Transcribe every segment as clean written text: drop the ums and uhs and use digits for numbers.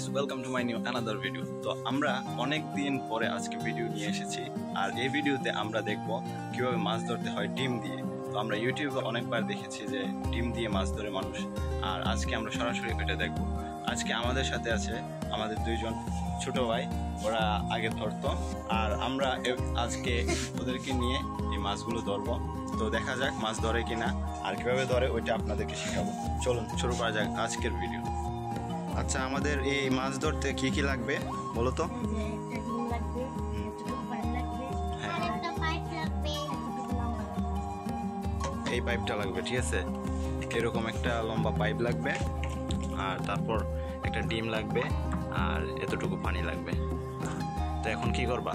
Guys, welcome to my new another video. তো আমরা অনেক দিন পরে আজকে ভিডিও নিয়ে এসেছি, আর এই ভিডিওতে আমরা দেখব কিভাবে মাছ ধরতে হয় ডিম দিয়ে। তো আমরা ইউটিউবে অনেকবার দেখেছি যে ডিম দিয়ে মাছ ধরে মানুষ, আর আজকে আমরা সরাসরি এটা দেখব। আজকে আমাদের সাথে আছে আমাদের দুইজন ছোট ভাই, ওরা আগে ধরতো, আর আমরা আজকে ওদেরকে নিয়ে এই মাছগুলো ধরবো। তো দেখা যাক মাছ ধরে কিনা আর কিভাবে ধরে ওইটা আপনাদেরকে শেখাবো। চলুন শুরু করা যাক আজকের ভিডিও। আচ্ছা, আমাদের এই মাছ ধরতে কি কি লাগবে বলো তো? এই পাইপটা লাগবে, ঠিক আছে। এরকম একটা লম্বা পাইপ লাগবে, আর তারপর একটা ডিম লাগবে, আর এতটুকু পানি লাগবে। তো এখন কি করবা?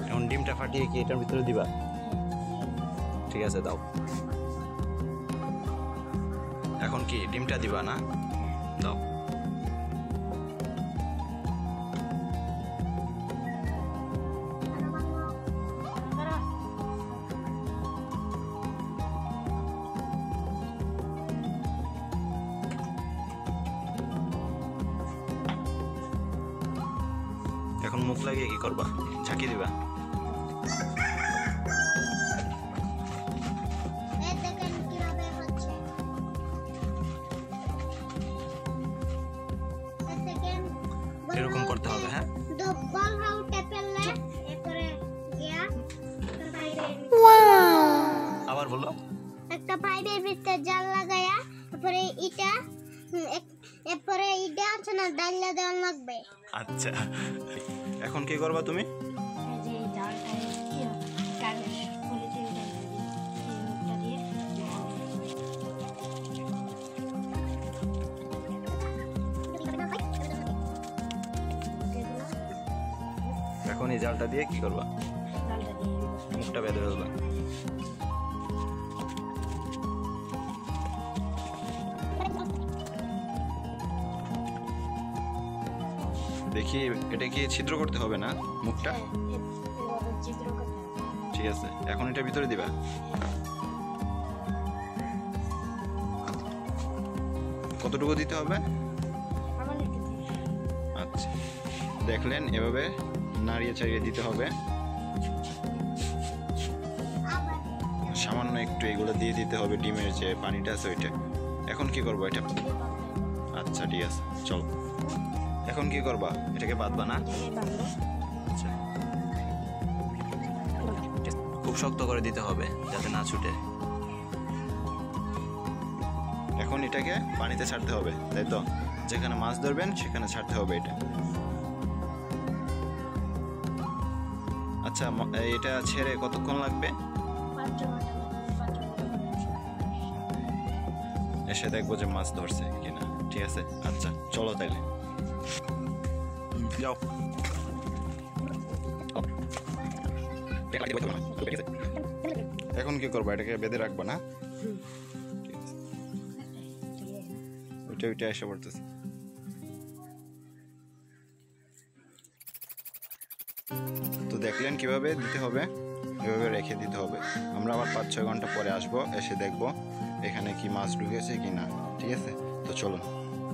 এখন ডিমটা ফাটিয়ে কি এটার ভিতরে দিবা? ঠিক আছে, দাও। এখন কি ডিমটা দিবা না? দাও। এখন মুখ লাগিয়ে কি করবা? ঝাঁকি দিবা? এরকম করতে হবে। হ্যাঁ, আবার বলো। একটা পাইপের ভিতরে জাল লাগায়া তারপরে এটা এরপরে এটা আছে না ডাইলা দেওয়া লাগবে। আচ্ছা, এখন কি করবা তুমি? এই যে জালটা কি কাগজ পলিথিন দিয়ে এখন এই জালটা দিয়ে কি করবা? মুখটা বেঁধে ফেলবা। দেখি, এটা কি ছিদ্র করতে হবে না মুখটা? ঠিক আছে, এখন এটা ভিতরে দিবা। কতটুকু দিতে হবে? আচ্ছা, দেখলেন, এভাবে নাড়িয়ে চাড়িয়ে দিতে হবে। সামান্য একটু এগুলো দিয়ে দিতে হবে, ডিমের যে পানিটা আছে ওইটা। এখন কি করবো এটা? আচ্ছা, ঠিক আছে, চলো। এখন কি করবা? এটাকে বাঁধবা না? আচ্ছা, খুব শক্ত করে দিতে হবে যাতে না ছুটে। এখন এটাকে পানিতে ছাড়তে হবে, তাই তো? যেখানে মাছ ধরবেন সেখানে ছাড়তে হবে এটা। আচ্ছা, এটা ছেড়ে কতক্ষণ লাগবে? এসে দেখবো যে মাছ ধরছে কিনা। ঠিক আছে, আচ্ছা চলো তাইলে যাও। এখন কি করবো? এটাকে বেঁধে রাখবো না? ওইটা এসে পড়তেছে। তো দেখলেন কিভাবে দিতে হবে, এভাবে রেখে দিতে হবে। আমরা আবার 5-6 ঘন্টা পরে আসবো, এসে দেখবো এখানে কি মাছ ঢুকেছে কি না। ঠিক আছে, তো চলুন।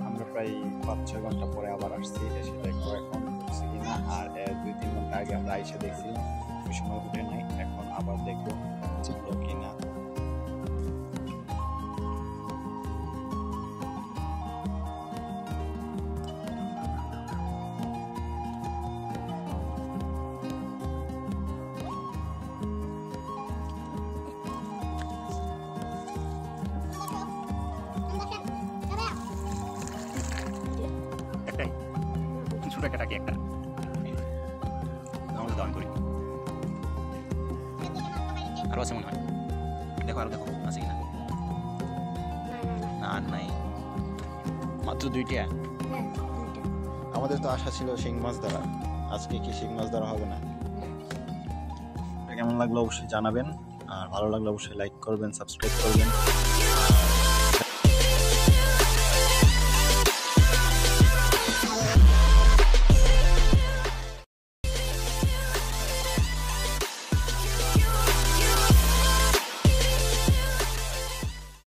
আমরা প্রায় 5-6 ঘন্টা পরে আবার আসছি, এসে দেখবো এখন ঢুকছে কিনা। আর 2-3 ঘন্টা আগে আমরা এসে দেখছি, ওই সময় উঠে নাই। এখন আবার দেখবো ছিল কিনা। ছোট একটা টাকি একটা আমাদের দান করি। আরো আছে মনে হয়, দেখো আরো দেখো আছে কিনা। না, নাই, মাত্র 2টা। আমাদের তো আশা ছিল শিং মাছ ধরা, আজকে কি শিং মাছ ধরা হবে না? কেমন লাগলো অবশ্যই জানাবেন, আর ভালো লাগলে অবশ্যই লাইক করবেন, সাবস্ক্রাইব করবেন।